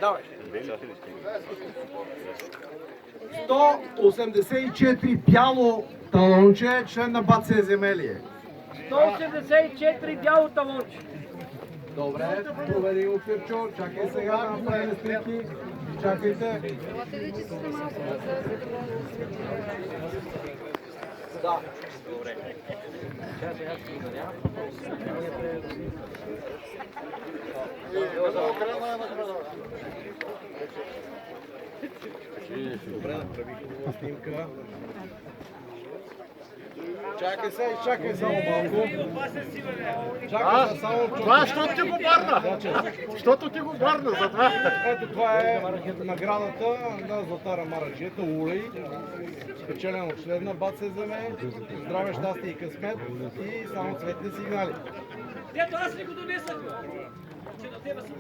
Давай. 184 бяло талонче, член на БАЦ земелие. 184 бяло талонче. Добре, провери го, Кирчо. Чакай сега да направим снимки. Чакайте. Да. Добре, направих снимка. Чакай се, изчакай само малко. Чакай се само чук. Това, защото ти го барна! Защото ти го барна, затова. Ето това е наградата на Златара Мараджиета, Улей. Спечелен от член на БАЦ земе. Здраве, щастие и късмет и само цветни сигнали. Дето аз ли го донесах? Че на тебе съм.